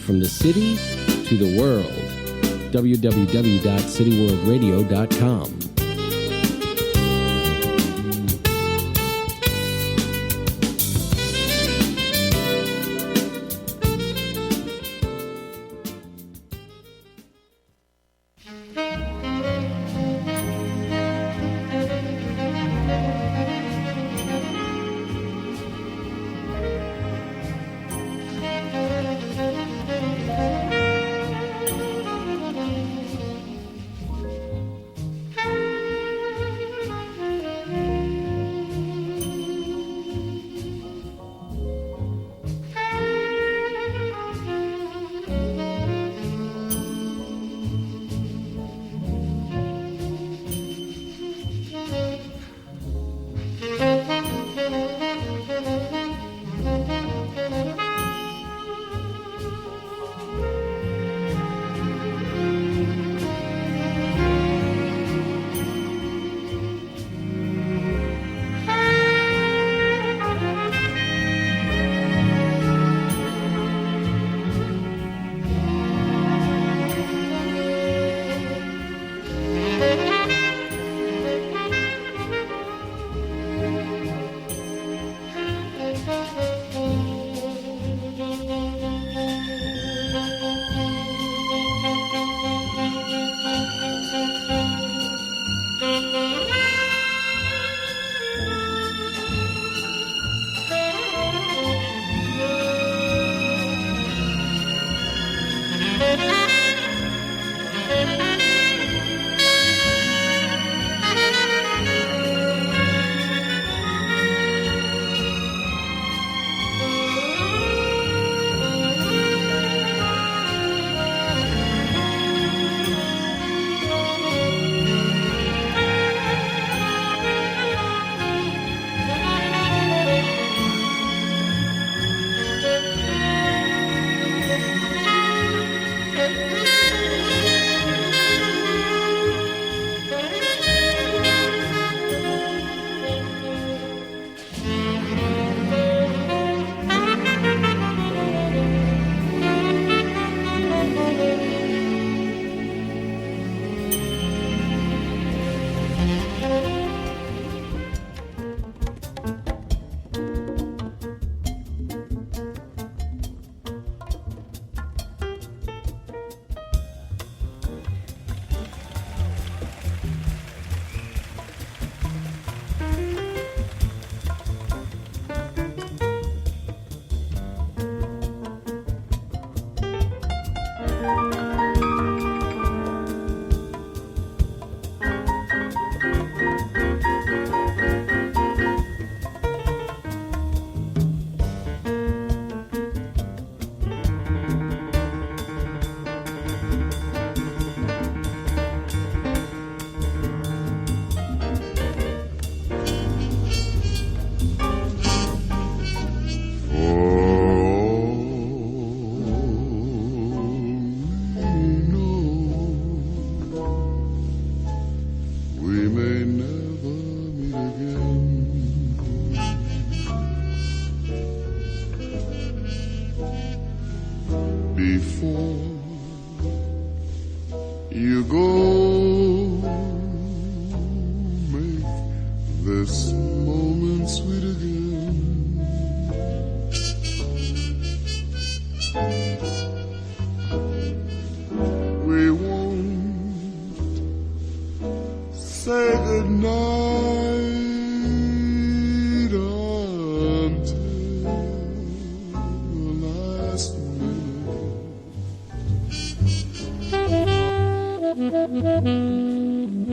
from the city to the world. www.cityworldradio.com.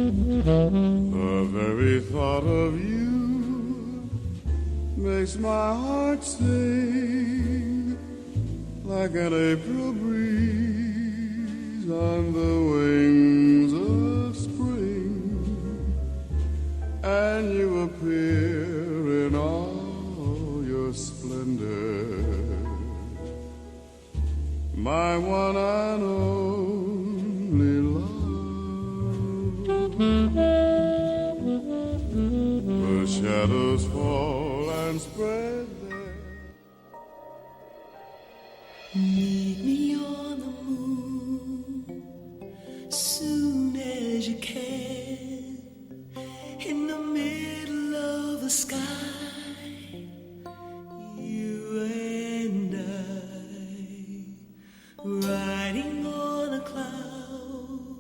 The very thought of you makes my heart sing like an April breeze on the wings of spring, and you appear in all your splendor, my one and only love. The shadows fall and spread there. Meet me riding on a cloud,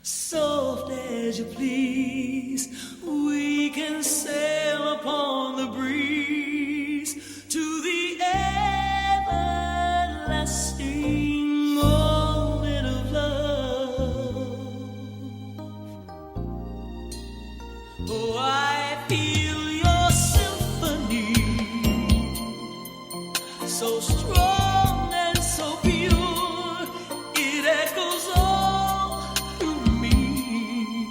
soft as you please, we can sail upon the breeze to the everlasting moment of love. Oh, I feel your symphony, so strong and so pure, it echoes all through me.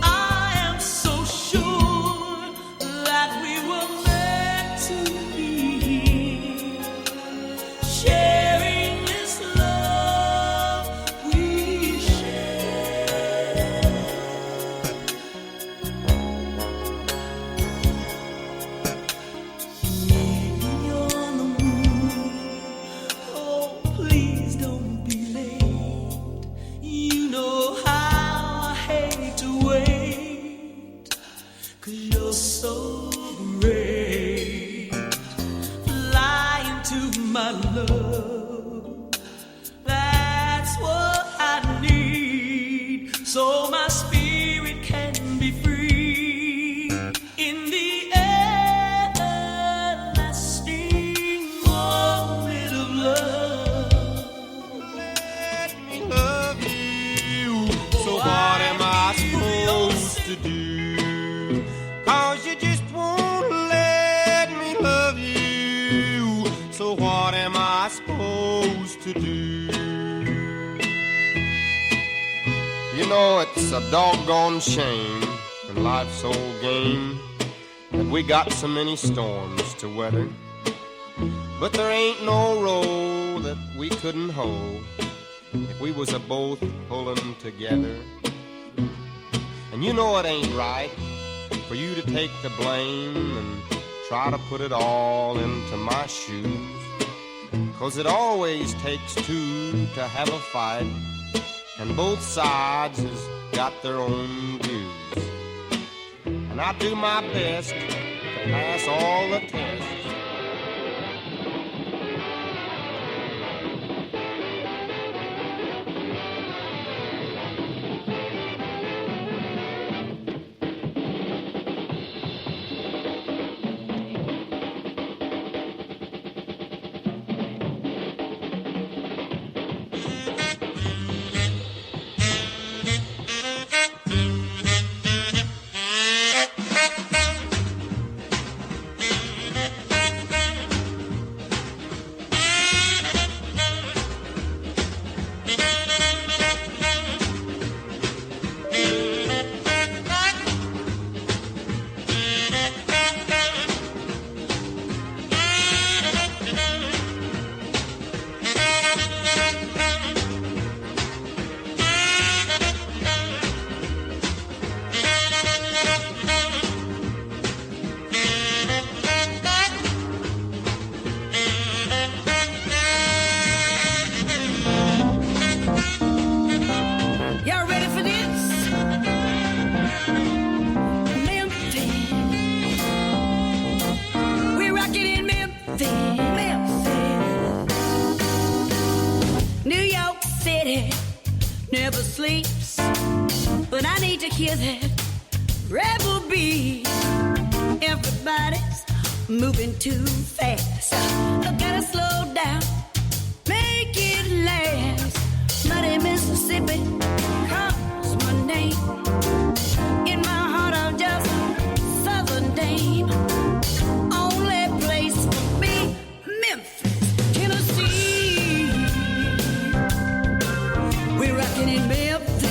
I am so sure that we were meant to be, sharing this love we share. Maybe on the moon, oh please don't be late. You know how I hate to wait, 'cause you're so great. Fly into my love, that's what I need, so my spirit can be free in the everlasting moment of love. Let me love you. So what am I supposed to do? 'Cause you just won't let me love you. So what am I supposed to do? You know, it's a doggone shame in life's old game that we got so many storms to weather. But there ain't no road that we couldn't hold if we was a both pulling together. And you know it ain't right for you to take the blame and try to put it all into my shoes. 'Cause it always takes two to have a fight, and both sides has got their own views. And I do my best to pass all the tests. Y'all ready for this? Memphis. We're rocking in Memphis. New York City never sleeps, but I need to hear that rebel beat. Everybody's moving too fast. I gotta slow down, make it last. Muddy Mississippi calls my name. In my heart, I'm just a Southern dame. Only place for me, Memphis, Tennessee. We're rocking in Memphis,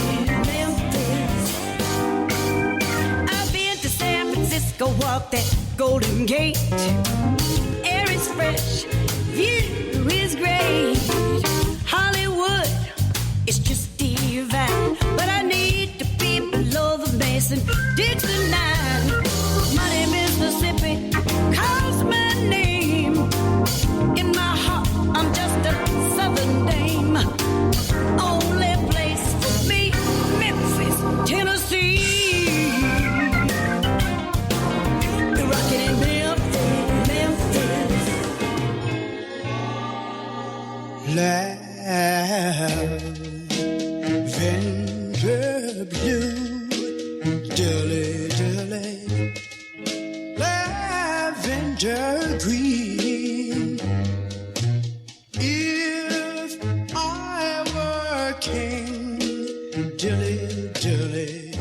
Memphis. I've been to San Francisco, walk that Golden Gate. Air is fresh, view is great. Hollywood, it's just divine, but I need to be below the Mason-Dixon line. Muddy Mississippi calls my name. In my heart, I'm just a Southern dame. Only place for me, Memphis, Tennessee. We're rocking in Memphis, Memphis. Lavender blue, dilly dilly, lavender green. If I were king, dilly dilly,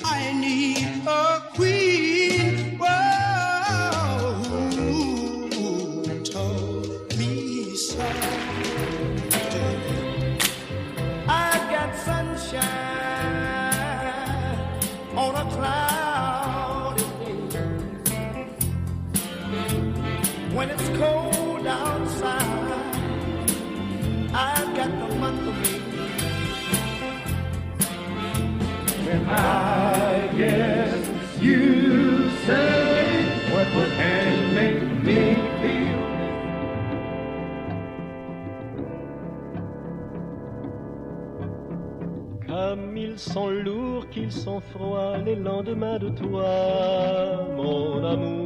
I need a queen. Whoa, told me so. I've got sunshine on a cloudy day. When it's cold outside, I've got the month of May. And I guess you say what can make me feel. Comme ils sont lourds, qu'ils sont froids, les lendemains de toi, mon amour.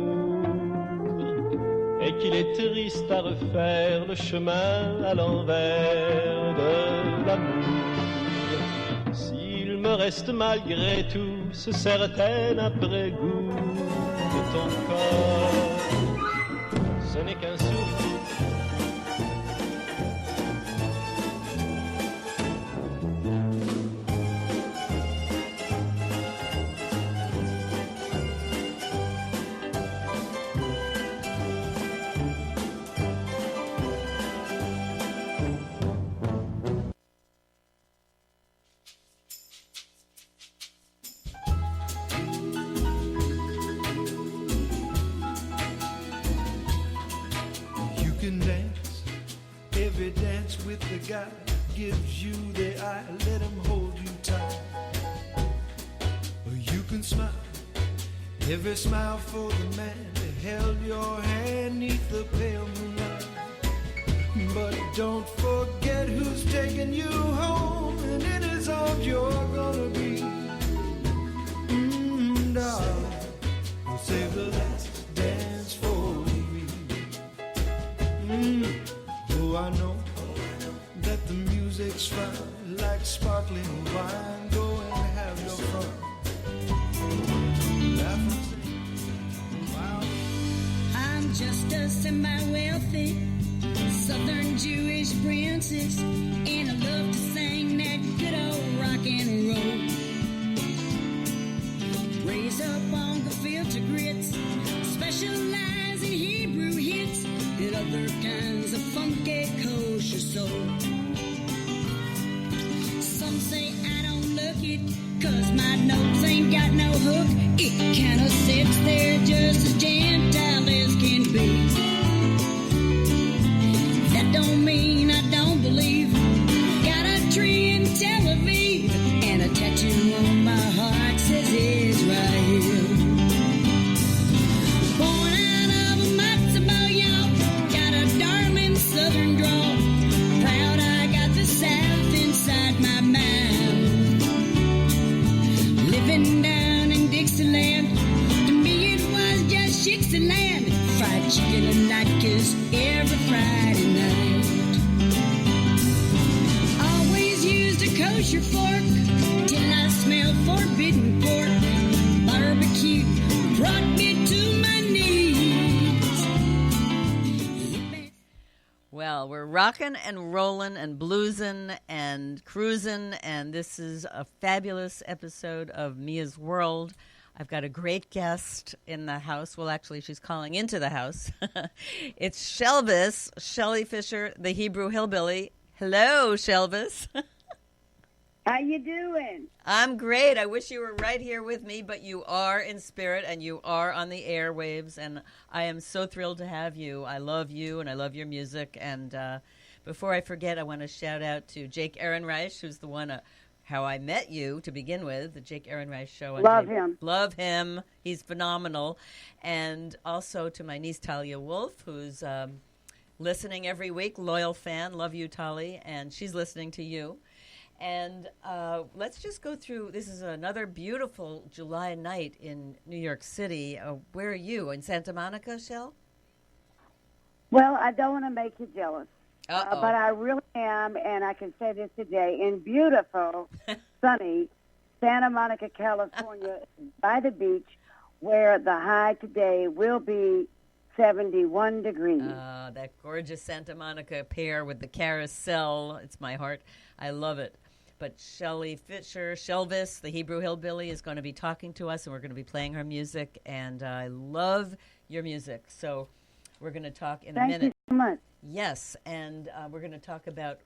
Et qu'il est triste à refaire le chemin à l'envers de l'amour. S'il me reste malgré tout ce certain après-goût de ton corps, ce n'est qu'un souffle. You can dance, every dance with the guy gives you the eye, let him hold you tight. Or you can smile, every smile for the man that held your hand neath the pale moonlight. But don't forget who's taking you home, and in his arms you're gonna be. Darling, we'll save the last dance for me. Oh, I know that the music's fine, like sparkling wine. Go and have your fun. Laugh and sing. Wow. I'm just a semi-wealthy Southern Jewish princess, and I love to sing that good old rock and roll. Raise up on gefilte grits, specialize in Hebrew hits and other kinds of funky kosher soul. Some say I don't look it, 'cause my nose ain't got no hook. It kinda sits there just as Gentile as can be. That don't mean I don't believe. Got a tree in Tel Aviv, and a tattoo on my heart says Israel. Born out of a matzo ball, y'all. Got a darling southern drawl. Proud I got the South inside my mouth. Living down in Dixieland, to me it was just Shixieland. Fried chicken and latkes every Friday night. Always used a kosher fork till I smelled forbidden pork. Barbecue brought me to my knees. Well, we're rocking and rolling and bluesing and cruising, and this is a fabulous episode of Mia's World. I've got a great guest in the house. Well, actually, she's calling into the house. It's Shelley Fisher, the Hebrew Hillbilly. Hello, Shelvis. How you doing? I'm great. I wish you were right here with me, but you are in spirit and you are on the airwaves, and I am so thrilled to have you. I love you and I love your music. And before I forget, I want to shout out to Jake Ehrenreich, who's the one how I met you to begin with, the Jake Ehrenreich show. Love him. Love him. He's phenomenal. And also to my niece Talia Wolf, who's listening every week, loyal fan. Love you, Talia, and she's listening to you. And let's just go through. This is another beautiful July night in New York City. Where are you? In Santa Monica, Shell? Well, I don't want to make you jealous. but I really am, and I can say this today, in beautiful, sunny Santa Monica, California, by the beach, where the high today will be 71 degrees. That gorgeous Santa Monica pair with the carousel. It's my heart. I love it. But Shelley Fisher, Shelvis, the Hebrew Hillbilly, is going to be talking to us, and we're going to be playing her music. And I love your music. So we're going to talk in a minute. Thank you so much. Yes, and we're going to talk about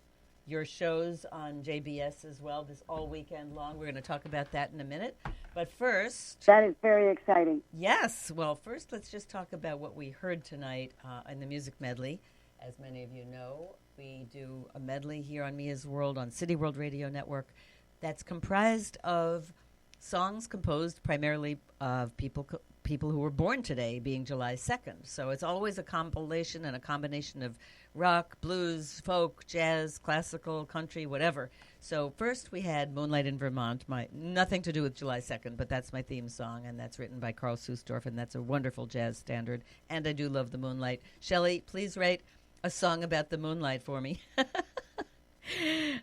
your shows on JBS as well, this all weekend long. We're going to talk about that in a minute. But first... That is very exciting. Yes. Well, first let's just talk about what we heard tonight in the music medley. As many of you know, we do a medley here on Mia's World on City World Radio Network that's comprised of songs composed primarily of people who were born today, being July 2nd. So it's always a compilation and a combination of rock, blues, folk, jazz, classical, country, whatever. So first we had Moonlight in Vermont, nothing to do with July 2nd, but that's my theme song, and that's written by Carl Susdorf, and that's a wonderful jazz standard, and I do love the moonlight. Shelley, please write a song about the moonlight for me.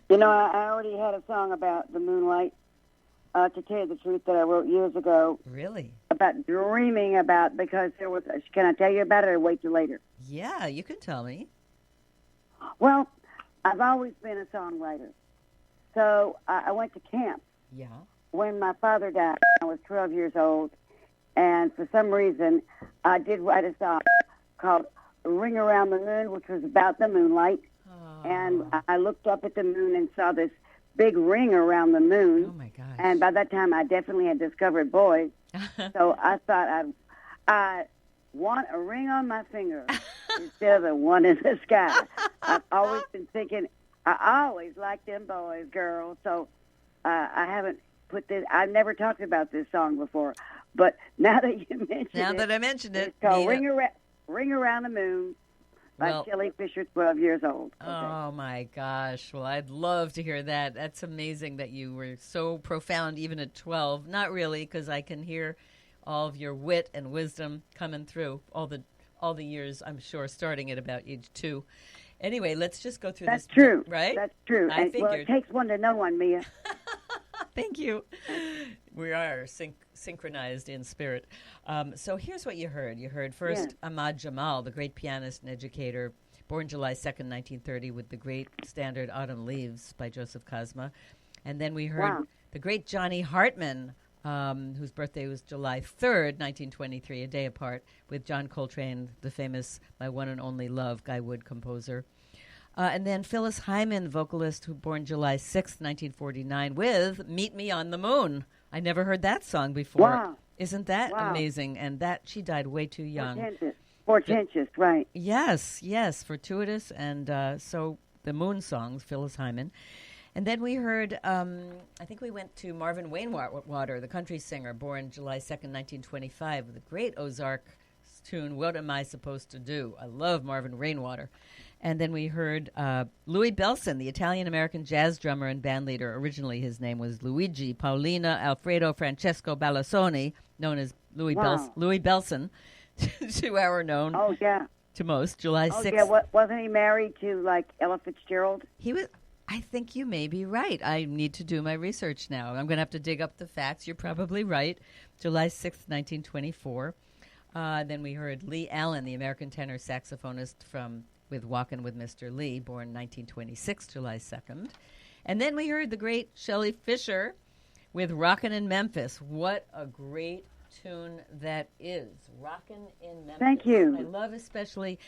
You know, I already had a song about the moonlight, to tell you the truth, that I wrote years ago. Really? About dreaming about, because there was, can I tell you about it or wait till later? Yeah, you can tell me. Well, I've always been a songwriter. So I went to camp. Yeah. When my father died, I was 12 years old. And for some reason, I did write a song called Ring Around the Moon, which was about the moonlight. Oh. And I looked up at the moon and saw this big ring around the moon. Oh, my gosh. And by that time, I definitely had discovered boys. So I thought I want a ring on my finger instead of the one in the sky. I've always been thinking, I always liked them boys, girls. So I haven't put this, I've never talked about this song before. But now that you mentioned it. Now that I mentioned it. It's called Nina. Ring Around the Moon by Well, Shelley Fisher, 12 years old. Okay. Oh, my gosh. Well, I'd love to hear that. That's amazing that you were so profound even at 12. Not really, because I can hear all of your wit and wisdom coming through all the years, I'm sure, starting at about age 2. Anyway, let's just go through That's this. true. Right? That's true. I figured. Well, it takes one to know one, Mia. Thank you. We are synchronized in spirit. So here's what you heard. You heard first Ahmad Jamal, the great pianist and educator, born July 2nd, 1930, with the great standard Autumn Leaves by Joseph Kosma. And then we heard the great Johnny Hartman, whose birthday was July 3rd, 1923, a day apart, with John Coltrane, the famous My One and Only Love, Guy Wood composer. And then Phyllis Hyman, vocalist, who born July 6th, 1949, with Meet Me on the Moon. I never heard that song before. Wow. Isn't that amazing? And that she died way too young. Portentous, right. Yes, fortuitous. And so the Moon songs, Phyllis Hyman. And then we heard, I think we went to Marvin Wainwater, the country singer, born July 2nd, 1925, with a great Ozark tune, What Am I Supposed to Do? I love Marvin Rainwater. And then we heard Louis Bellson, the Italian-American jazz drummer and bandleader. Originally, his name was Luigi Paolina Alfredo Francesco Ballassoni, known as Louis Bellson, to our known, to most, July 6th. Yeah, wasn't he married to, like, Ella Fitzgerald? He was. I think you may be right. I need to do my research now. I'm going to have to dig up the facts. You're probably right. July 6th, 1924. Then we heard Lee Allen, the American tenor saxophonist with Walkin' with Mr. Lee, born 1926, July 2nd. And then we heard the great Shelley Fisher with Rockin' in Memphis. What a great tune that is. Rockin' in Memphis. Thank you. I love especially,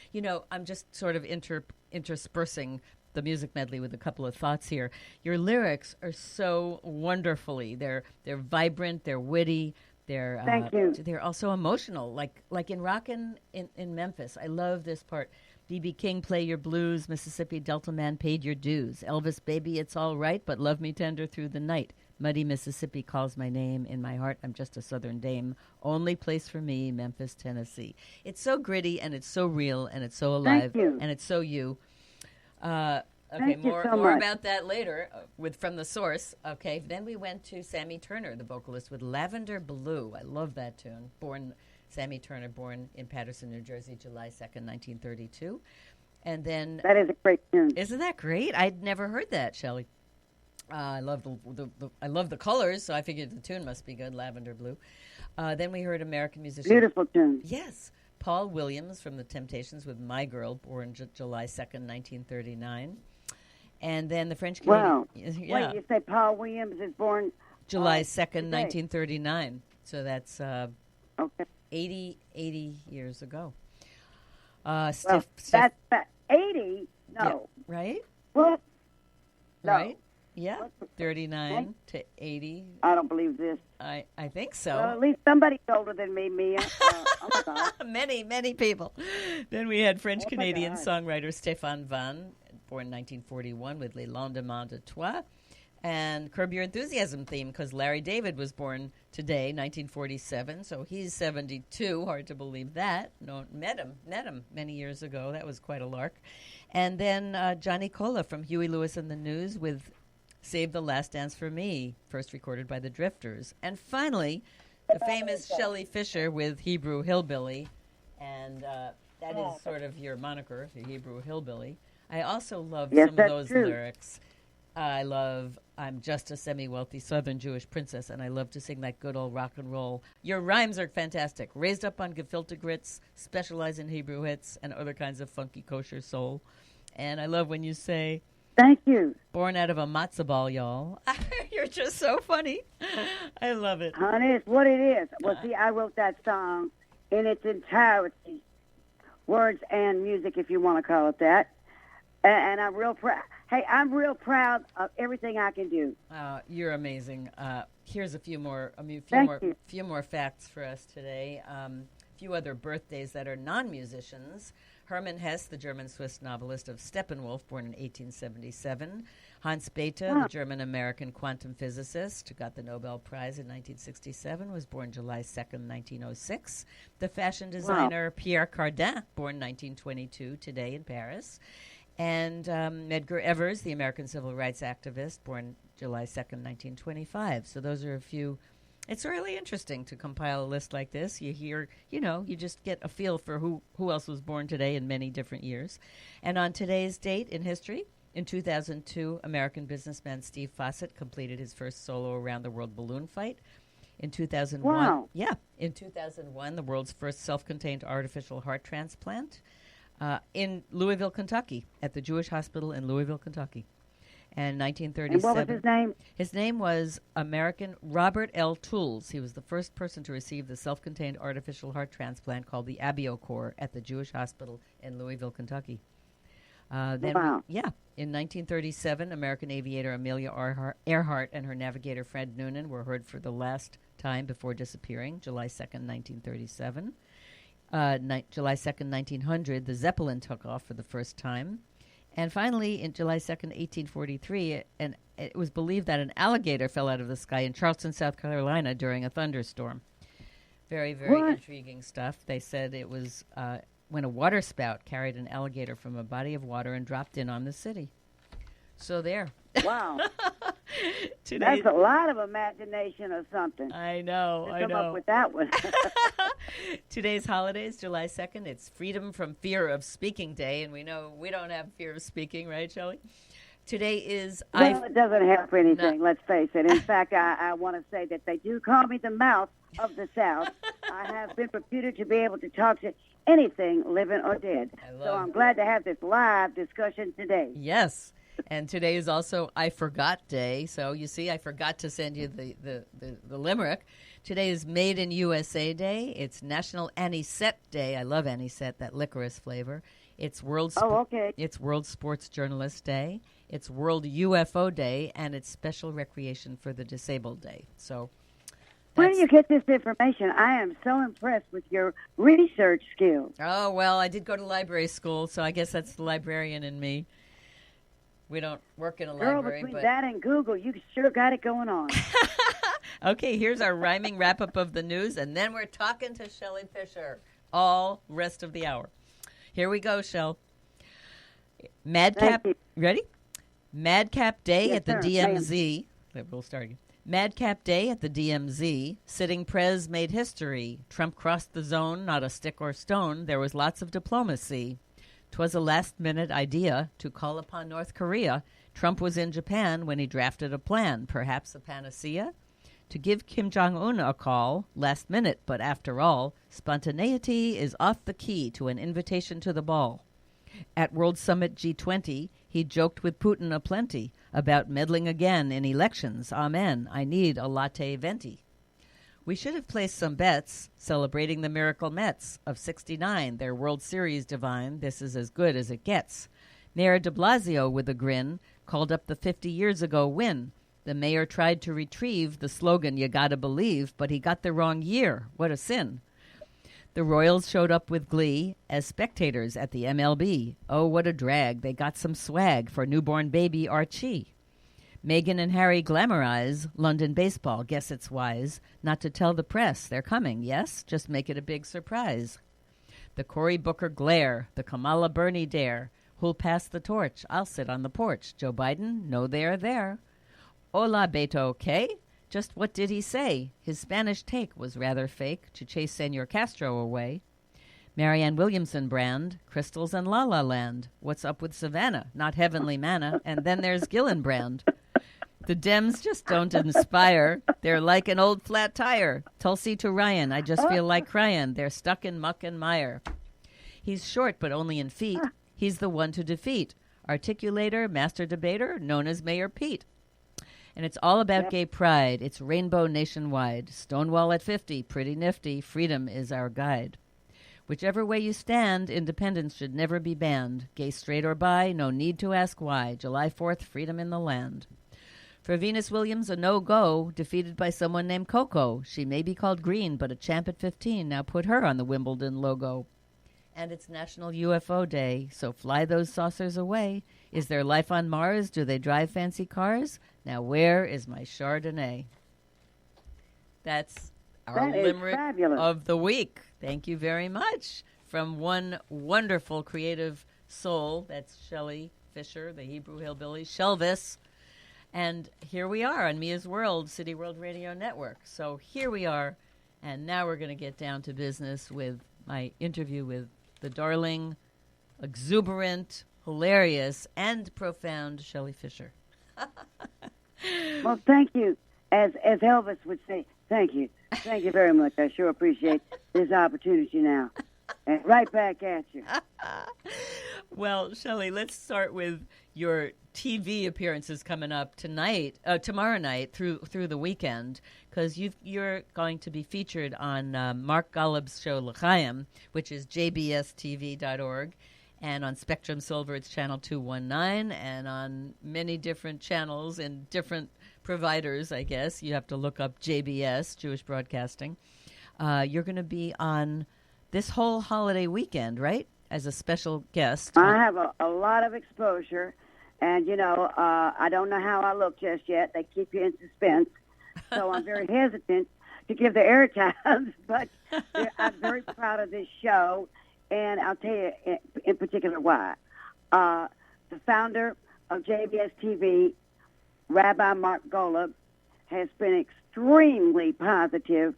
I'm just sort of interspersing the music medley with a couple of thoughts here. Your lyrics are so wonderfully. They're vibrant, they're witty, Thank you. They're also emotional, like in Rockin' in Memphis. I love this part. B.B. King, play your blues. Mississippi Delta man paid your dues. Elvis, baby, it's all right, but love me tender through the night. Muddy Mississippi calls my name. In my heart, I'm just a southern dame. Only place for me, Memphis, Tennessee. It's so gritty, and it's so real, and it's so alive, and it's so you. Okay, more about that later from the source. Okay, then we went to Sammy Turner, the vocalist, with Lavender Blue. I love that tune. Sammy Turner, born in Paterson, New Jersey, July 2nd, 1932. And then, That is a great tune. isn't that great? I'd never heard that, Shelley. I love I love the colors, so I figured the tune must be good, Lavender Blue. Then we heard American musician. Beautiful tune. Yes, Paul Williams from the Temptations with My Girl, born July 2nd, 1939. And then the French Canadian. Wow. Yeah, Wait, you say Paul Williams is born July 2nd, today? 1939. So that's Okay. 80 years ago. Well, Stiff, that's 80? yeah, No. right? What? No. Right? Yeah, 39 to 80. I don't believe this. I think Well, at so. least somebody's older than me, Mia. Oh, my God. Many people. Then we had French Oh, my Canadian God. songwriter Stéphane Van, born 1941 with Les Lendemains de Toi, and Curb Your Enthusiasm theme because Larry David was born today, 1947, so he's 72. Hard to believe that. No, met him many years ago. That was quite a lark. And then Johnny Cola from Huey Lewis and the News with Save the Last Dance for Me, first recorded by the Drifters. And finally, the famous Shelley Fisher with Hebrew Hillbilly, and that is sort of your moniker, the Hebrew Hillbilly. I also love Yes, some of that's those true. lyrics. I'm just a semi-wealthy Southern Jewish princess, and I love to sing that good old rock and roll. Your rhymes are fantastic. Raised up on gefilte grits, specialize in Hebrew hits, and other kinds of funky kosher soul. And I love when you say, Thank you. born out of a matzo ball, y'all. You're just so funny. I love it. Honey, it's what it is. Well, see, I wrote that song in its entirety, words and music, if you want to call it that. And I'm real proud. Hey, I'm real proud of everything I can do. You're amazing. Here's a few more Thank you. few more facts for us today. A few other birthdays that are non-musicians. Hermann Hesse, the German-Swiss novelist of Steppenwolf, born in 1877. Hans Bethe, the German-American quantum physicist, who got the Nobel Prize in 1967, was born July 2nd, 1906. The fashion designer Pierre Cardin, born 1922, today in Paris. And Medgar Evers, the American civil rights activist, born July 2nd, 1925. So those are a few. It's really interesting to compile a list like this. You hear, you just get a feel for who else was born today in many different years. And on today's date in history, in 2002, American businessman Steve Fossett completed his first solo around-the-world balloon fight. In 2001, Wow. in 2001, the world's first self-contained artificial heart transplant in Louisville, Kentucky, at the Jewish Hospital in Louisville, Kentucky. And 1937. And what was his name? His name was American Robert L. Tools. He was the first person to receive the self-contained artificial heart transplant called the AbioCor at the Jewish Hospital in Louisville, Kentucky. Wow. In 1937, American aviator Amelia Earhart and her navigator Fred Noonan were heard for the last time before disappearing, July 2nd, 1937. July 2nd, 1900, the Zeppelin took off for the first time. And finally, in July 2nd, 1843, it was believed that an alligator fell out of the sky in Charleston, South Carolina during a thunderstorm. Very, very What? intriguing stuff. They said it was when a waterspout carried an alligator from a body of water and dropped in on the city. So there. Wow. Today, That's a lot of imagination or something. I know, to come up with that one. Today's holidays, July 2nd, it's Freedom from Fear of Speaking Day, and we know we don't have fear of speaking, right, Shelley? Today is... Well, it doesn't help anything, let's face it. In fact, I want to say that they do call me the mouth of the South. I have been reputed to be able to talk to anything, living or dead. So I'm glad to have this live discussion today. Yes. And today is also I Forgot Day. So you see, I forgot to send you the limerick. Today is Made in USA Day. It's National Anisette Day. I love anisette, that licorice flavor. It's It's World Sports Journalist Day. It's World UFO Day, and it's Special Recreation for the Disabled Day. So, where do you get this information? I am so impressed with your research skills. Oh, well, I did go to library school, so I guess that's the librarian in me. We don't work in a library. Between but that and Google, you sure got it going on. Okay, here's our rhyming wrap-up of the news, and then we're talking to Shelley Fisher all rest of the hour. Here we go, Shell. Madcap, ready? Madcap Day at the DMZ. We'll start again. Madcap Day at the DMZ. Sitting Prez made history. Trump crossed the zone, not a stick or stone. There was lots of diplomacy. 'Twas a last-minute idea to call upon North Korea. Trump was in Japan when he drafted a plan, perhaps a panacea, to give Kim Jong-un a call last minute. But after all, spontaneity is off the key to an invitation to the ball. At World Summit G20, he joked with Putin aplenty about meddling again in elections. Amen. I need a latte venti. We should have placed some bets celebrating the Miracle Mets of '69, their World Series divine. This is as good as it gets. Mayor de Blasio, with a grin, called up the 50 years ago win. The mayor tried to retrieve the slogan, "You gotta believe," but he got the wrong year. What a sin. The Royals showed up with glee as spectators at the MLB. Oh, what a drag. They got some swag for newborn baby Archie. Meghan and Harry glamorize London baseball. Guess it's wise not to tell the press they're coming, yes? Just make it a big surprise. The Cory Booker glare, the Kamala Burney dare. Who'll pass the torch? I'll sit on the porch. Joe Biden? No, they're there. Hola, Beto, ¿qué? Just what did he say? His Spanish take was rather fake to chase Senor Castro away. Marianne Williamson brand, Crystals and La La Land. What's up with Savannah? Not heavenly manna. And then there's Gillibrand. The Dems just don't inspire. They're like an old flat tire. Tulsi to Ryan, I just feel like crying. They're stuck in muck and mire. He's short, but only in feet. He's the one to defeat. Articulator, master debater, known as Mayor Pete. And it's all about gay pride. It's rainbow nationwide. Stonewall at 50, pretty nifty. Freedom is our guide. Whichever way you stand, independence should never be banned. Gay, straight, or bi, no need to ask why. July 4th, freedom in the land. For Venus Williams, a no-go, defeated by someone named Coco. She may be called green, but a champ at 15. Now put her on the Wimbledon logo. And it's National UFO Day, so fly those saucers away. Is there life on Mars? Do they drive fancy cars? Now where is my Chardonnay? That's our limerick of the week. Thank you very much. From one wonderful creative soul, that's Shelley Fisher, the Hebrew Hillbilly, Shelvis. And here we are on Mia's World, City World Radio Network. So here we are, and now we're going to get down to business with my interview with the darling, exuberant, hilarious, and profound Shelley Fisher. Well, thank you. As Elvis would say, thank you. Thank you very much. I sure appreciate this opportunity now. And right back at you. Well, Shelley, let's start with your TV appearances coming up tomorrow night through the weekend, because you're going to be featured on Mark Golub's show L'Chaim, which is jbstv.org, and on Spectrum Silver it's channel 219, and on many different channels and different providers, I guess. You have to look up JBS, Jewish Broadcasting. You're going to be on this whole holiday weekend, right, as a special guest. I have a lot of exposure, and, I don't know how I look just yet. They keep you in suspense, so I'm very hesitant to give the airtime, but I'm very proud of this show, and I'll tell you in particular why. The founder of JBS TV, Rabbi Mark Golub, has been extremely positive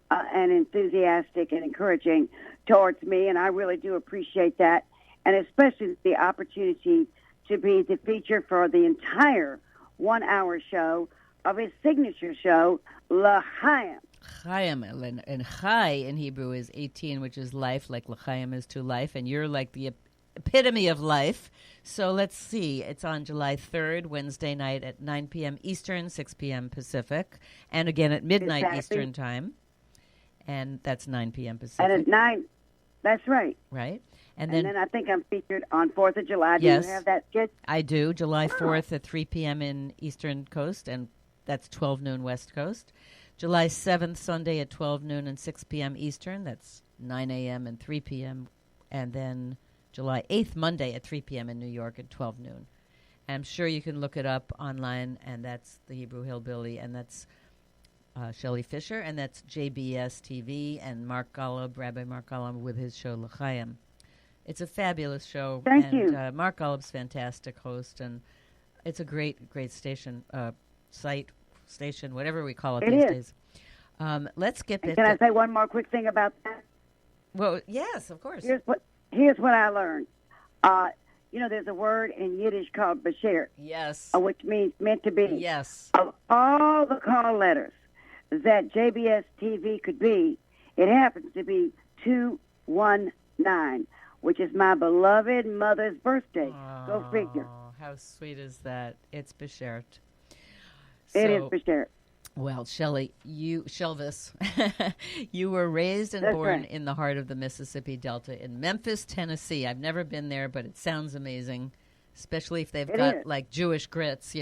and enthusiastic and encouraging towards me, and I really do appreciate that, and especially the opportunity to be the feature for the entire 1-hour show of his signature show, L'Chaim. Chaim, and Chai in Hebrew is 18, which is life, like L'Chaim is to life, and you're like the epitome of life. So let's see. It's on July 3rd, Wednesday night at 9 p.m. Eastern, 6 p.m. Pacific, and again at midnight Eastern time. And that's 9 p.m. Pacific. And at 9, that's right. Right. And then I think I'm featured on 4th of July. Do yes, you have that skit? I do. July 4th at 3 p.m. in Eastern Coast, and that's 12 noon West Coast. July 7th, Sunday at 12 noon and 6 p.m. Eastern. That's 9 a.m. and 3 p.m. And then July 8th, Monday at 3 p.m. in New York at 12 noon. And I'm sure you can look it up online, and that's the Hebrew Hillbilly, and that's Shelley Fisher, and that's JBS TV, and Mark Golub, Rabbi Mark Golub, with his show L'Chaim. It's a fabulous show. Thank you. Mark Golub's fantastic host, and it's a great station, station, whatever we call it these days. Let's get Can I say one more quick thing about that? Well, yes, of course. Here's what I learned. There's a word in Yiddish called Bashert, Yes. which means meant to be. Yes. Of all the call letters that JBS TV could be, it happens to be 219, which is my beloved mother's birthday. Go figure. How sweet is that? It's Beshert. It is Bashert. Well, Shelley, Shelvis, you were raised and born in the heart of the Mississippi Delta in Memphis, Tennessee. I've never been there, but it sounds amazing, especially if they've got like Jewish grits,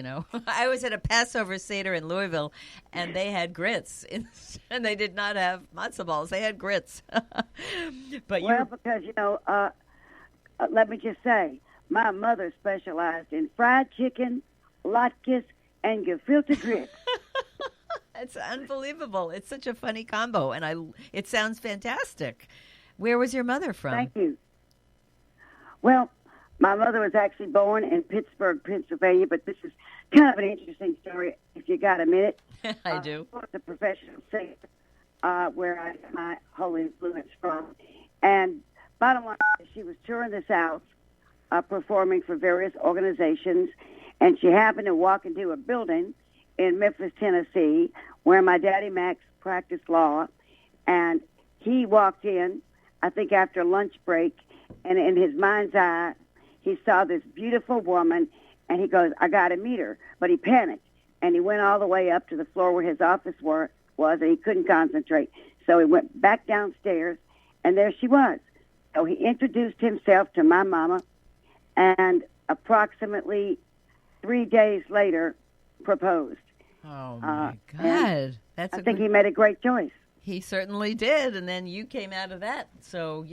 I was at a Passover Seder in Louisville, and they had grits, and they did not have matzo balls. They had grits. Because, let me just say, my mother specialized in fried chicken, latkes, and gefilte grits. It's unbelievable. It's such a funny combo, and it sounds fantastic. Where was your mother from? Thank you. Well, my mother was actually born in Pittsburgh, Pennsylvania, but this is kind of an interesting story if you got a minute. I do. I was a professional singer where I got my whole influence from. And bottom line is she was touring the South, performing for various organizations, and she happened to walk into a building in Memphis, Tennessee, where my daddy Max practiced law, and he walked in, I think after lunch break, and in his mind's eye, he saw this beautiful woman, and he goes, I got to meet her. But he panicked, and he went all the way up to the floor where his office was, and he couldn't concentrate. So he went back downstairs, and there she was. So he introduced himself to my mama, and approximately 3 days later, proposed. Oh, my God. I think he made a great choice. He certainly did, and then you came out of that. So,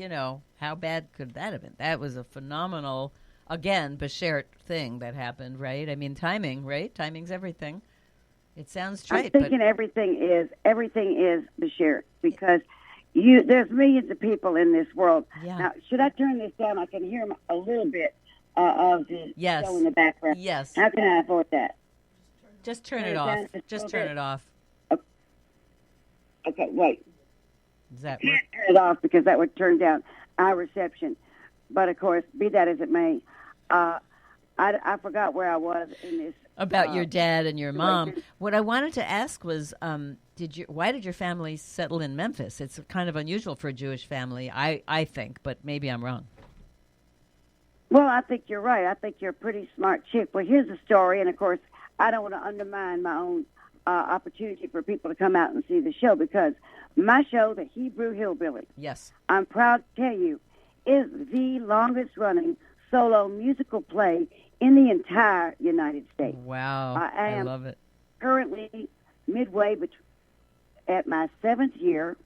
how bad could that have been? That was a phenomenal, again, Beshert thing that happened, right? I mean, timing, right? Timing's everything. It sounds trite, I'm thinking everything is Beshert, because there's millions of people in this world. Yeah. Now, should I turn this down? I can hear a little bit of the show in the background. Yes. How can I avoid that? Just turn it off. Just turn it off. Okay, wait. Does that I work? can't turn it off because that would turn down our reception. But, of course, be that as it may, I forgot where I was in this. About your dad and your mom. situation. What I wanted to ask was, why did your family settle in Memphis? It's kind of unusual for a Jewish family, I think, but maybe I'm wrong. Well, I think you're right. I think you're a pretty smart chick. Well, here's the story, and, of course, I don't want to undermine my own opportunity for people to come out and see the show, because my show, The Hebrew Hillbilly, Yes. I'm proud to tell you, is the longest-running solo musical play in the entire United States. Wow. I love it. Currently midway at my 7th year,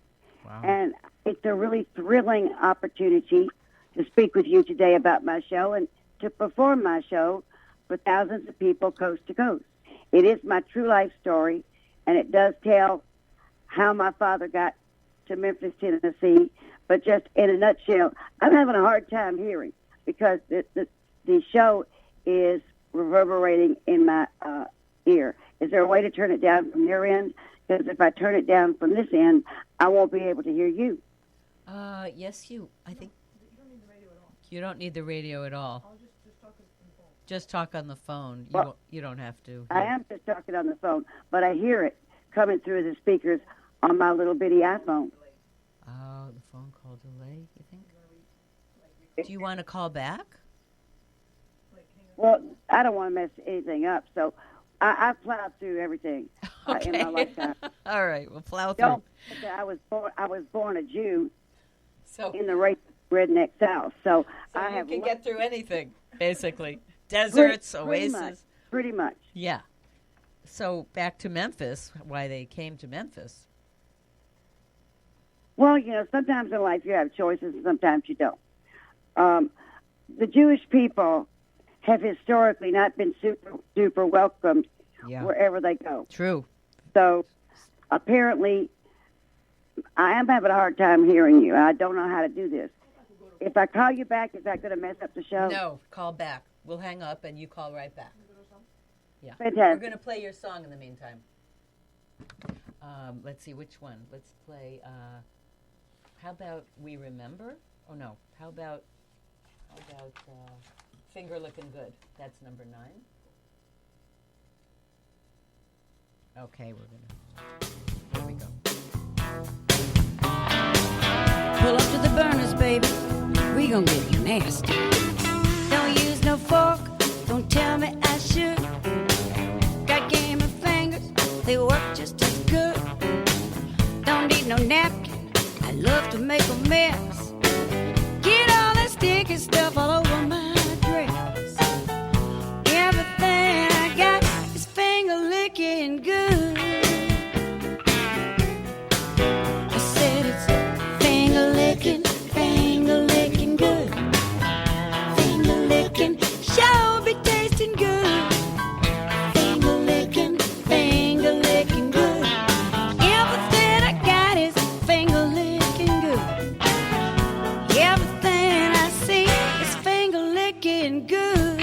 Wow. and it's a really thrilling opportunity to speak with you today about my show and to perform my show for thousands of people coast to coast. It is my true life story, and it does tell how my father got to Memphis, Tennessee. But just in a nutshell, I'm having a hard time hearing because the show is reverberating in my ear. Is there a way to turn it down from your end? Because if I turn it down from this end, I won't be able to hear you. Yes, I think. You don't need the radio at all. Just talk on the phone. You don't have to. I am just talking on the phone, but I hear it coming through the speakers on my little bitty iPhone. Oh, the phone call delay, you think? Do you want to call back? Well, I don't want to mess anything up, so I plowed through everything in my lifetime. All right, we'll plow through. Don't forget, I was born a Jew So in the redneck South, so I you have can get through anything, basically. Deserts, pretty oasis. Pretty much. Yeah. So back to Memphis, why they came to Memphis. Well, sometimes in life you have choices and sometimes you don't. The Jewish people have historically not been super duper welcomed wherever they go. True. So apparently I am having a hard time hearing you. I don't know how to do this. If I call you back, is that going to mess up the show? No, call back. We'll hang up and you call right back. Yeah. Fantastic. We're going to play your song in the meantime. Let's see, which one? Let's play, how about We Remember? Oh, no. How about, about Finger Looking Good? That's number 9. Okay, here we go. Pull up to the burners, baby. We gon' get nasty. Don't use no fork. Don't tell me I should. Got game of fingers. They work just as good. Don't need no napkin. I love to make a mess. Get all that sticky stuff all over my dress. Everything I got is finger licking good. I said it's finger licking good. Finger licking, sure be tasting good. Finger licking good. Everything I got is finger licking good. Everything I see is finger licking good.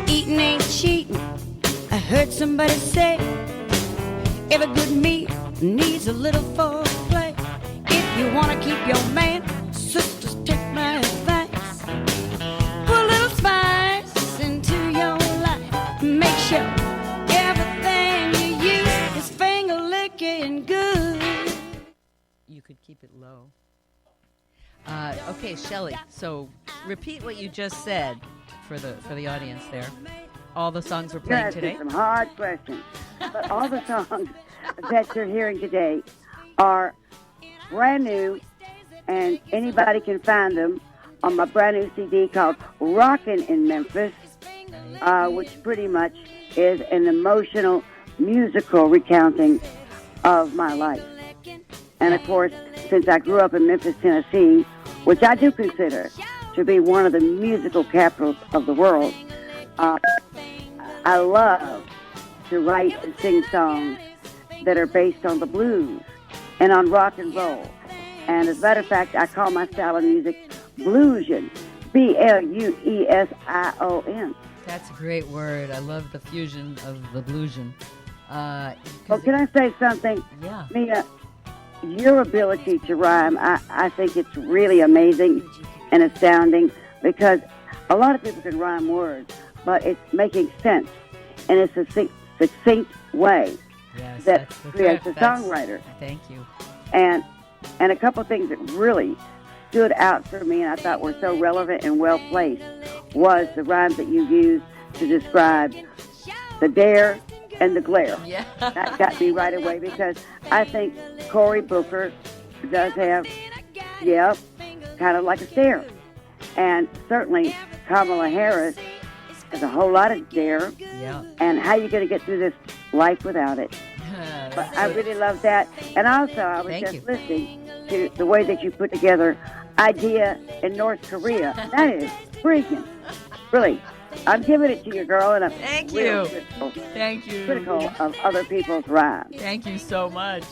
Eating ain't cheating. I heard somebody say every good meal needs a little foreplay. If you wanna keep your man, sisters, take my advice. Put a little spice into your life. Make sure everything you use is finger licking good. You could keep it low. Okay, Shelley. So repeat what you just said for the audience there. All the songs we're playing You're today. asking some hard questions. But all the songs that you're hearing today are brand new, and anybody can find them on my brand new CD called Rockin' in Memphis, which pretty much is an emotional musical recounting of my life. And of course, since I grew up in Memphis, Tennessee, which I do consider to be one of the musical capitals of the world, I love to write and sing songs that are based on the blues and on rock and roll. And as a matter of fact, I call my style of music bluesion, Bluesion. That's a great word. I love the fusion of the bluesion. Well, can I say something? Yeah. Mia, your ability to rhyme, I think it's really amazing and astounding, because a lot of people can rhyme words, but it's making sense in a succinct way. Yes, that that's the creates trick. a songwriter. Thank you. And a couple of things that really stood out for me and I thought were so relevant and well placed was the rhymes that you used to describe the dare and the glare. Yeah. That got me right away, because I think Cory Booker does have, kind of like a stare. And certainly Kamala Harris has a whole lot of dare. Yeah. And how you going to get through this life without it? But I really love that. And also, I was Thank you. listening to the way that you put together Idea in North Korea. That is freaking, really. I'm giving it to you, girl, and I'm Thank real you. Thank you. critical of other people's rhymes. Thank you so much.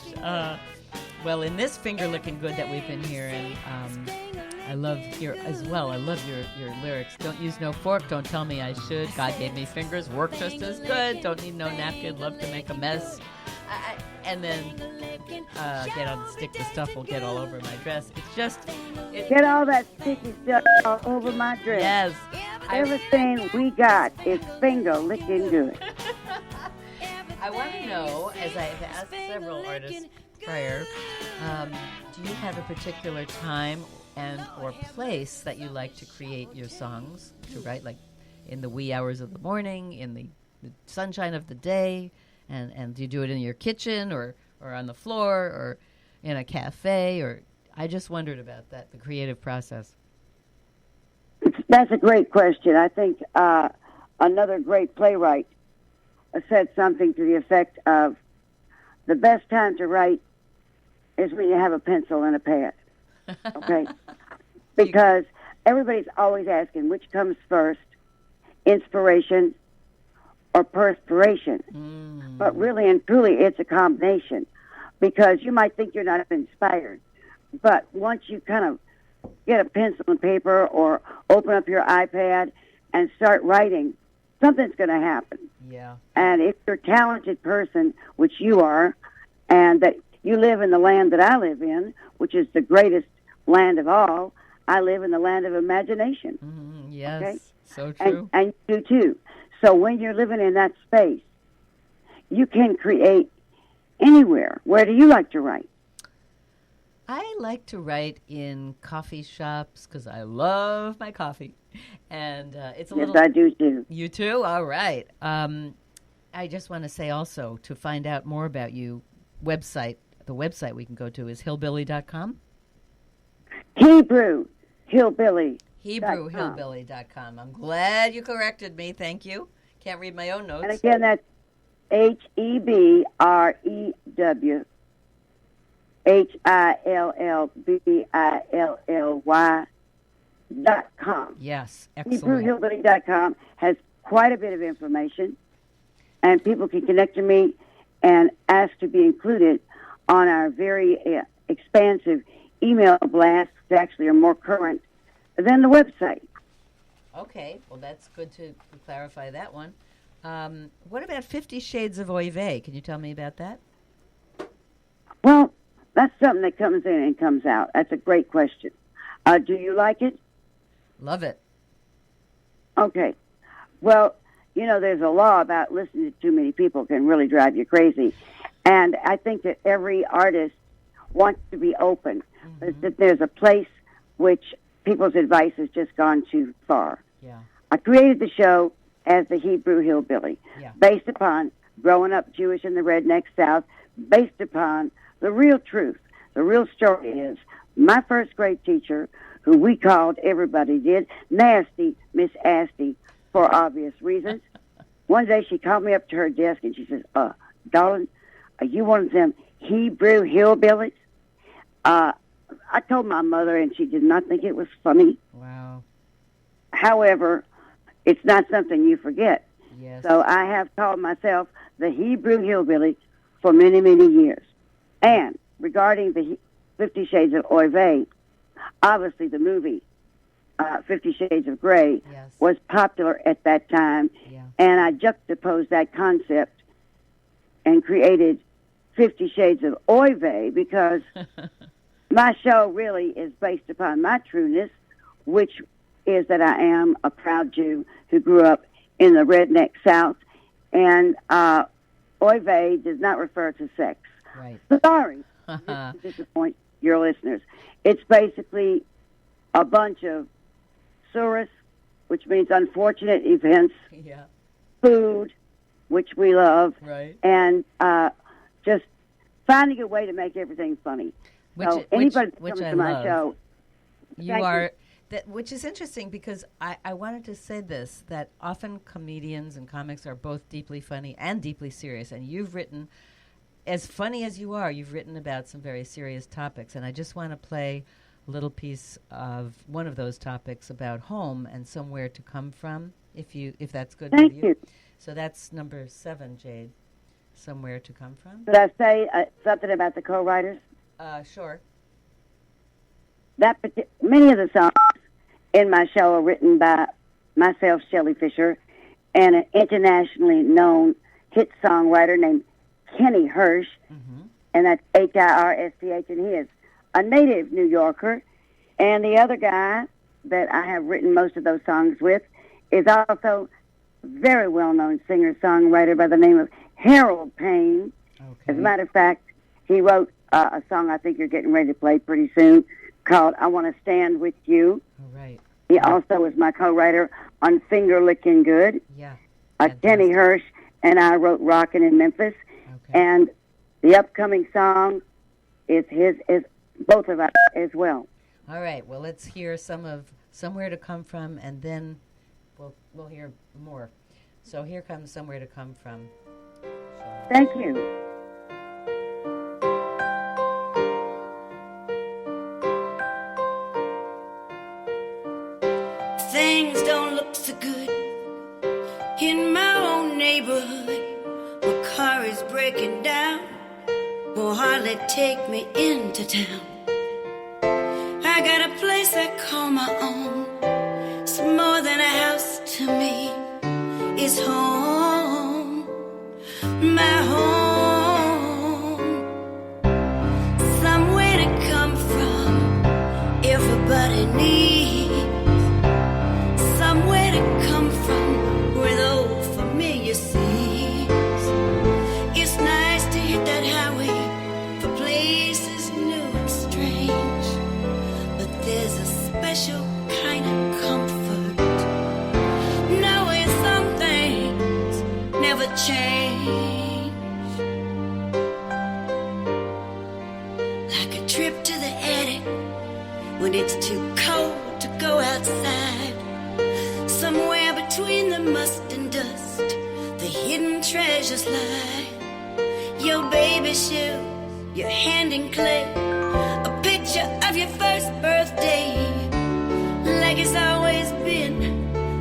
Well, in this Finger Looking Good that we've been hearing, I love your as well. I love your lyrics. Don't use no fork. Don't tell me I should. God gave me fingers. Work just as good. Don't need no napkin. Love to make a mess. And then get on stick the stuff will get all over my dress. It's just Get all that sticky stuff all over my dress. yes. Everything we got is finger licking good. I want to know, as I've asked several artists prior, do you have a particular time and or place that you like to create your songs, to write, like in the wee hours of the morning, in the sunshine of the day, and do you do it in your kitchen or on the floor or in a cafe? Or I just wondered about that, the creative process. That's a great question. I think another great playwright said something to the effect of, the best time to write is when you have a pencil and a pad. Okay? Because everybody's always asking which comes first, inspiration or perspiration. But really and truly, it's a combination, because you might think you're not inspired, but once you kind of get a pencil and paper or open up your iPad and start writing, something's going to happen. Yeah. And if you're a talented person, which you are, and that you live in the land that I live in, which is the greatest land of all. I live in the land of imagination. Yes, okay? so true. And you do too. So when you're living in that space, you can create anywhere. Where do you like to write? I like to write in coffee shops because I love my coffee. And it's a Yes, little... I do too. You too? All right. I just want to say also, to find out more about you, the website we can go to is hillbilly.com. Hebrew Hillbilly. HebrewHillbilly.com. I'm glad you corrected me. Thank you. Can't read my own notes. And again, that's HebrewHillbilly.com. Yes, excellent. HebrewHillbilly.com has quite a bit of information, and people can connect to me and ask to be included on our very expansive email blasts that actually are more current than the website. Okay, well, that's good to clarify that one. What about 50 Shades of Oy Vey? Can you tell me about that? Well, that's something that comes in and comes out. That's a great question. Do you like it? Love it. Okay. Well, you know, there's a law about listening to too many people can really drive you crazy. And I think that every artist wants to be open. But that there's a place which people's advice has just gone too far. Yeah. I created the show as the Hebrew Hillbilly, based upon growing up Jewish in the redneck South, based upon the real truth. The real story is my first grade teacher, who we called, everybody did, Nasty Miss Asty, for obvious reasons. One day she called me up to her desk and she says, darling, are you one of them Hebrew hillbillies? I told my mother, and she did not think it was funny. Wow. However, it's not something you forget. Yes. So I have called myself the Hebrew Hillbilly for many, many years. And regarding the 50 Shades of Oy Vey, obviously the movie 50 Shades of Grey was popular at that time. Yeah. And I juxtaposed that concept and created 50 Shades of Oy Vey because my show really is based upon my trueness, which is that I am a proud Jew who grew up in the redneck South. And Oy Vey does not refer to sex. Right. Sorry to disappoint your listeners. It's basically a bunch of surus, which means unfortunate events, food, which we love, and just finding a way to make everything funny. So anybody that comes to my show, which is interesting because I wanted to say this, that often comedians and comics are both deeply funny and deeply serious, and you've written, as funny as you are, you've written about some very serious topics, and I just want to play a little piece of one of those topics about home and somewhere to come from, if that's good with you. Thank you. So that's number 7, Jade, somewhere to come from. Did I say something about the co-writers? Sure. Many of the songs in my show are written by myself, Shelley Fisher, and an internationally known hit songwriter named Kenny Hirsch, and that's Hirsch, and he is a native New Yorker. And the other guy that I have written most of those songs with is also a very well-known singer-songwriter by the name of Harold Payne. Okay. As a matter of fact, he wrote a song I think you're getting ready to play pretty soon called I Want to Stand With You. Oh, right. He also was my co-writer on Finger Licking Good. Yeah. Kenny Hirsch and I wrote Rockin' in Memphis. Okay. And the upcoming song is both of us as well. All right. Well, let's hear some of Somewhere to Come From, and then we'll hear more. So here comes Somewhere to Come From. Thank you. Things don't look so good in my own neighborhood. My car is breaking down, will hardly take me into town. I got a place I call my own. It's more than a house to me. It's home, my home. Somewhere to come from. to come from where the old familiar seems. It's nice to hit that highway for places new and strange. But there's a special kind of comfort knowing some things never change. Like a trip to the attic when it's too cold to go outside. Somewhere between the must and dust, the hidden treasures lie. Your baby shoe, your hand in clay, a picture of your first birthday, like it's always been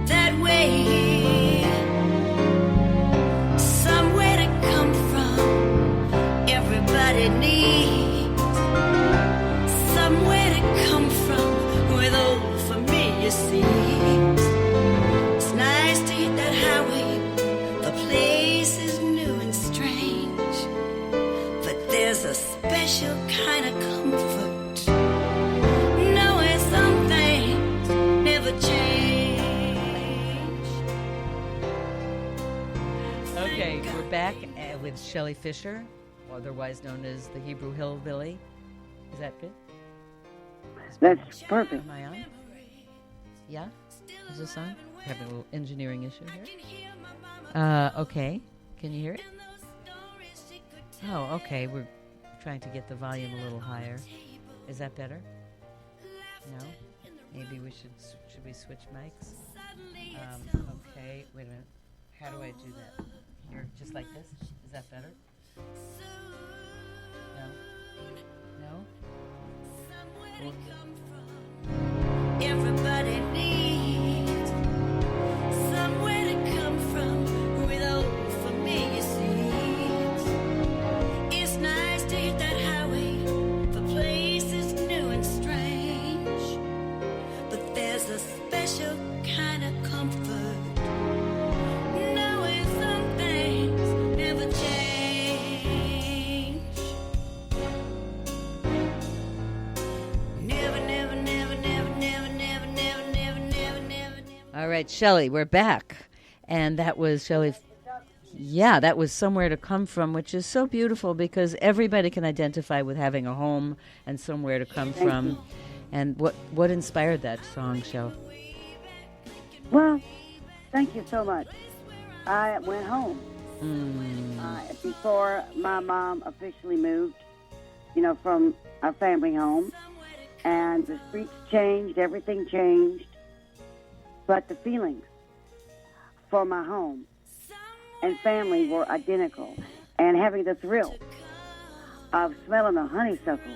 that way. Somewhere to come from, everybody needs. Somewhere to come from, where the old familiar seems. It's nice to hit that highway for places new and strange. But there's a special kind of comfort knowing some things never change. Okay, we're back with Shelley Fisher, otherwise known as the Hebrew Hillbilly. Is that good? That's perfect. Am I on? Yeah? Is this on? Having a little engineering issue here. Okay. Can you hear it? Oh, okay. We're trying to get the volume a little higher. Is that better? No? Maybe we should we switch mics? Okay. Wait a minute. How do I do that? Here, just like this? Is that better? No? No? Well, Everybody needs somewhere to come from with old familiar seeds. It's nice to hit that highway for places new and strange. But there's a special kind of comfort knowing some things never change. Never, never, never, never, never, never, never, never, never, never. all right, Shelley, we're back. And that was Shelley. Yeah, that was Somewhere to Come From, which is so beautiful because everybody can identify with having a home and somewhere to come from. And what inspired that song, Shell? Well, thank you so much. I went home before my mom officially moved, from our family home. And the streets changed, everything changed. But the feelings for my home and family were identical. And having the thrill of smelling the honeysuckle,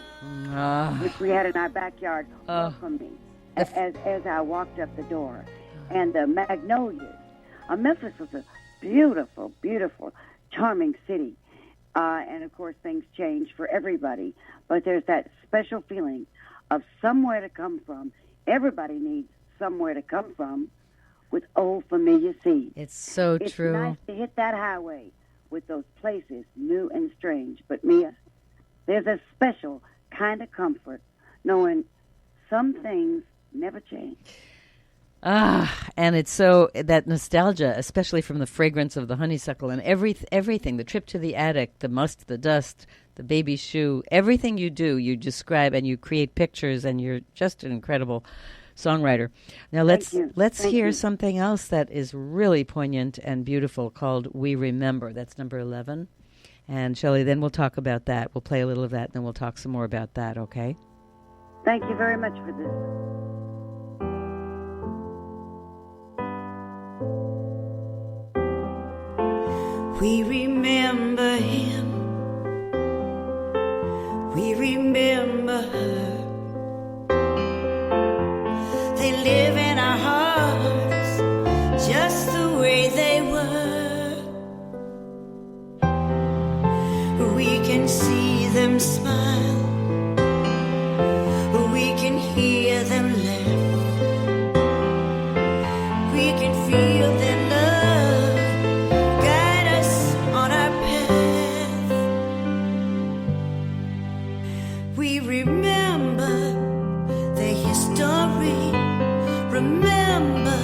which we had in our backyard, welcomed me as I walked up the door. And the magnolias. Memphis was a beautiful, beautiful, charming city. And, of course, things changed for everybody. But there's that special feeling of somewhere to come from. Everybody needs somewhere to come from with old familiar seeds. It's so true. It's nice to hit that highway with those places new and strange. But, Mia, there's a special kind of comfort knowing some things never change. And it's so, that nostalgia, especially from the fragrance of the honeysuckle and everything, the trip to the attic, the must, the dust, the baby shoe, everything you do, you describe and you create pictures, and you're just an incredible songwriter. Now let's hear something else that is really poignant and beautiful called We Remember. That's number 11. And Shelley, then we'll talk about that. We'll play a little of that, and then we'll talk some more about that, okay? Thank you very much for this. We remember him. We remember her. They live in our hearts just the way they were. We can see them smile. We can hear them laugh. We can feel their love guide us on our path. We remember the history, remember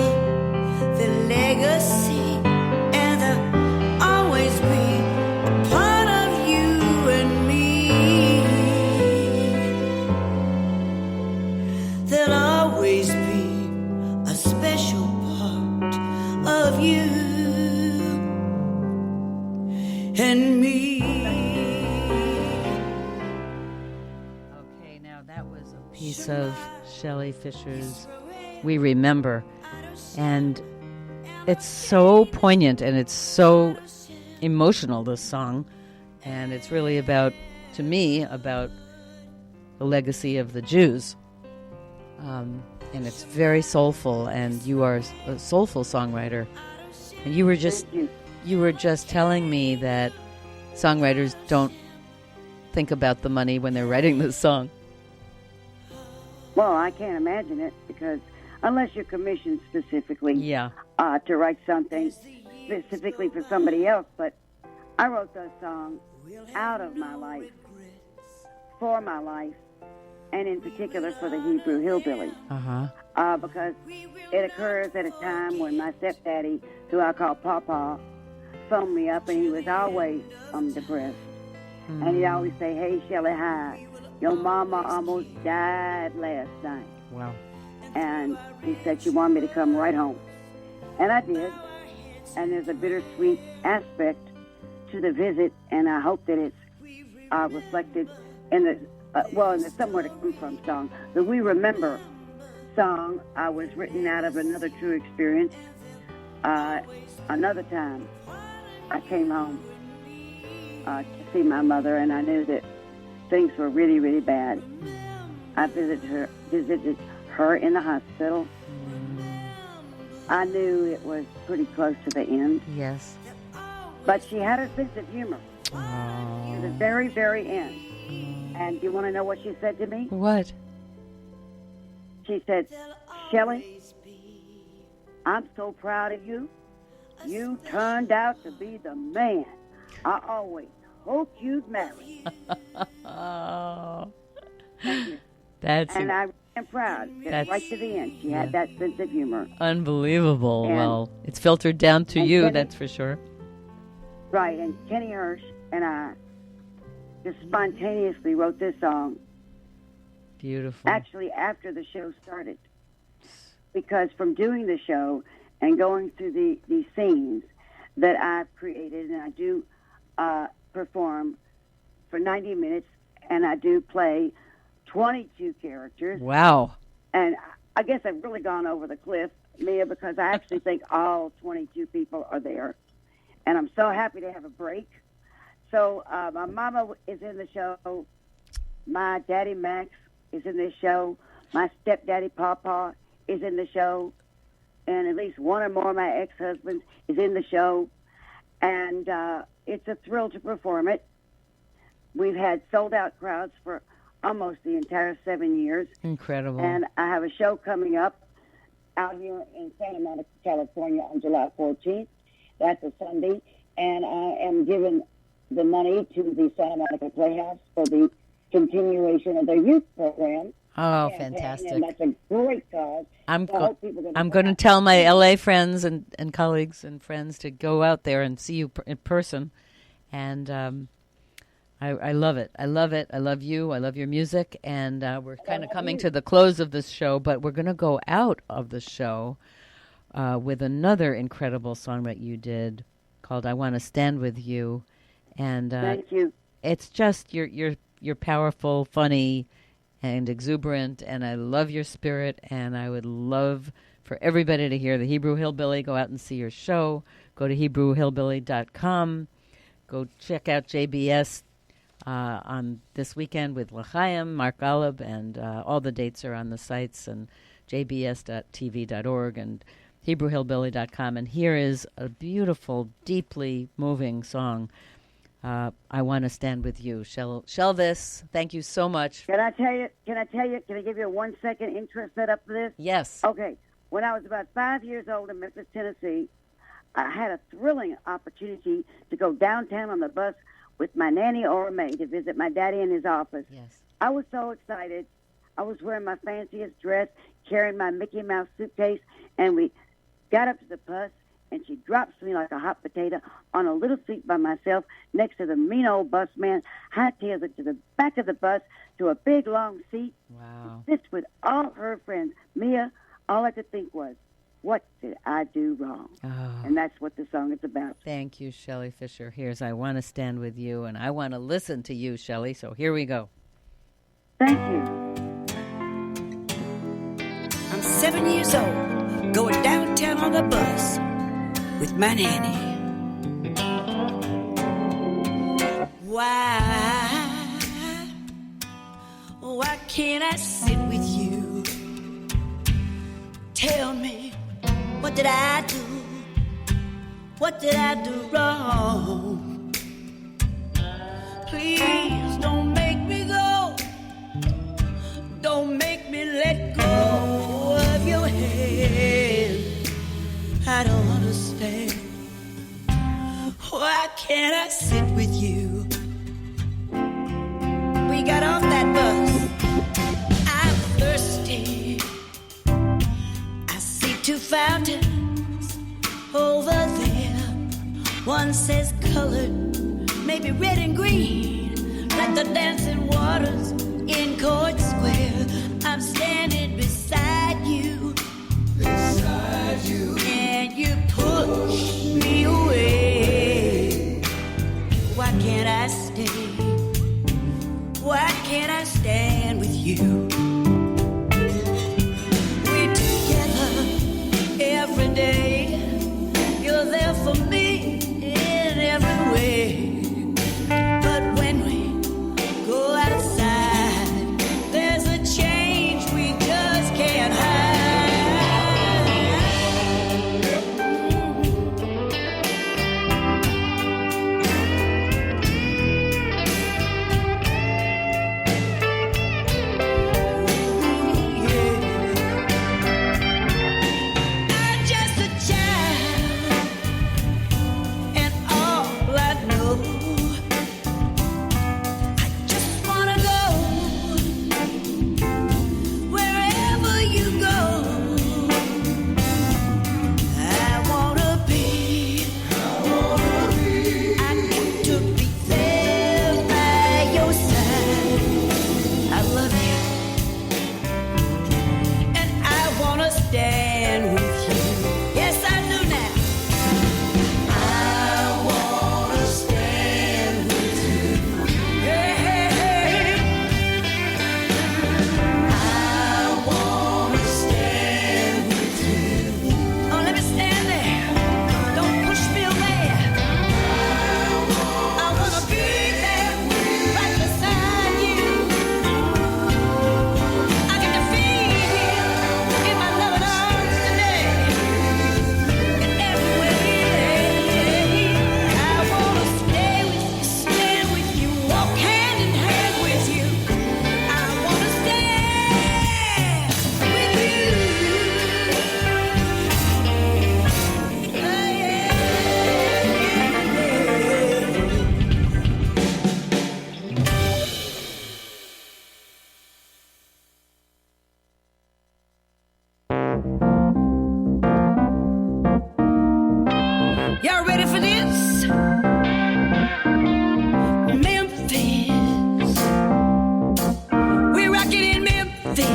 of you and me. Okay, now that was a piece of Shelley Fisher's We Remember. And it's so poignant and it's so emotional, this song. And it's really about, to me, about the legacy of the Jews. And it's very soulful, and you are a soulful songwriter. And you were just telling me that songwriters don't think about the money when they're writing this song. Well, I can't imagine it, because unless you're commissioned specifically to write something specifically for somebody else, but I wrote that song out of my life, for my life, and in particular for the Hebrew Hillbilly. Because it occurs at a time when my stepdaddy, who I call Papa, phoned me up, and he was always depressed. And he'd always say, "Hey, Shelley, hi. Your mama almost died last night." Wow. And he said she wanted me to come right home. And I did. And there's a bittersweet aspect to the visit, and I hope that it's reflected in the in the Somewhere to Come From song. The We Remember song was written out of another true experience. Another time I came home to see my mother, and I knew that things were really, really bad. I visited her in the hospital. I knew it was pretty close to the end. Yes. But she had a sense of humor to the very, very end. And do you want to know what she said to me? What? She said, "Shelley, I'm so proud of you. You turned out to be the man I always hoped you'd marry." Oh. Thank you. And I am proud that right to the end she had that sense of humor. Unbelievable. And, well, it's filtered down to you, Kenny, that's for sure. Right, and Kenny Hirsch and I just spontaneously wrote this song. Beautiful. Actually, after the show started. Because from doing the show and going through these scenes that I've created, and I do perform for 90 minutes, and I do play 22 characters. Wow. And I guess I've really gone over the cliff, Mia, because I actually think all 22 people are there. And I'm so happy to have a break. So my mama is in the show. My daddy Max is in this show. My stepdaddy Papa is in the show. And at least one or more of my ex-husbands is in the show. And it's a thrill to perform it. We've had sold-out crowds for almost the entire 7 years. Incredible. And I have a show coming up out here in Santa Monica, California on July 14th. That's a Sunday. And I am giving the money to the Santa Monica Playhouse for the continuation of their youth program. Oh, fantastic. And that's a great cause. I'm going to tell my L.A. friends and colleagues and friends to go out there and see you in person. And I love it. I love it. I love you. I love your music. And we're kind of coming to the close of this show, but we're going to go out of the show with another incredible song that you did called "I Want to Stand With You." And thank you. It's just you're powerful, funny, and exuberant, and I love your spirit. And I would love for everybody to hear the Hebrew Hillbilly. Go out and see your show. Go to HebrewHillbilly.com. Go check out JBS on this weekend with L'Chaim, Mark Golub, and all the dates are on the sites, and jbs.tv.org and HebrewHillbilly.com. And here is a beautiful, deeply moving song. I Want to Stand With You. Shelvis, thank you so much. Can I give you a 1 second intro set up for this? Yes. Okay. When I was about 5 years old in Memphis, Tennessee, I had a thrilling opportunity to go downtown on the bus with my nanny or maid to visit my daddy in his office. Yes. I was so excited. I was wearing my fanciest dress, carrying my Mickey Mouse suitcase, and we got up to the bus, and she drops me like a hot potato on a little seat by myself next to the mean old bus man, hightails it to the back of the bus to a big, long seat. Wow. Sits with all her friends. Mia, all I could think was, what did I do wrong? Oh. And that's what the song is about. Thank you, Shelley Fisher. Here's I Want to Stand With You, and I want to listen to you, Shelley, so here we go. Thank you. I'm 7 years old, going downtown on the bus with my nanny. Why can't I sit with you? Tell me, what did I do? What did I do wrong? Please don't make me go. Don't make me let go of your hand. I don't understand. Why can't I sit with you? We got off that bus. I'm thirsty. I see two fountains over there. One says colored, maybe red and green, like the dancing waters in Court Square. I'm standing beside you, and you push me away. Why can't I stay? Why can't I stand with you? We're together every day. You're there for me in every way. But when we go outside, there's a change we just can't hide. I'm just a child, and all I know, I just wanna go wherever you go. I wanna be. I got to be there by your side. I love you, and I wanna stand with you. Yes, I do now. I wanna stand with you. Yeah. I wanna stand with you. Oh, let me stand there. Don't push me away. I wanna be there right beside you. I get to feel you in my loving arms today. And everywhere, I wanna stay with you, walk hand in hand with you. I wanna stand with you. Y'all ready for this? Memphis. We're rocking in Memphis.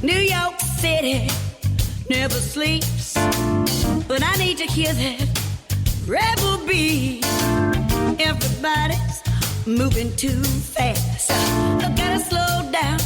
New York City never sleeps, but I need to hear that rebel beat. Everybody's moving too fast. I gotta slow down.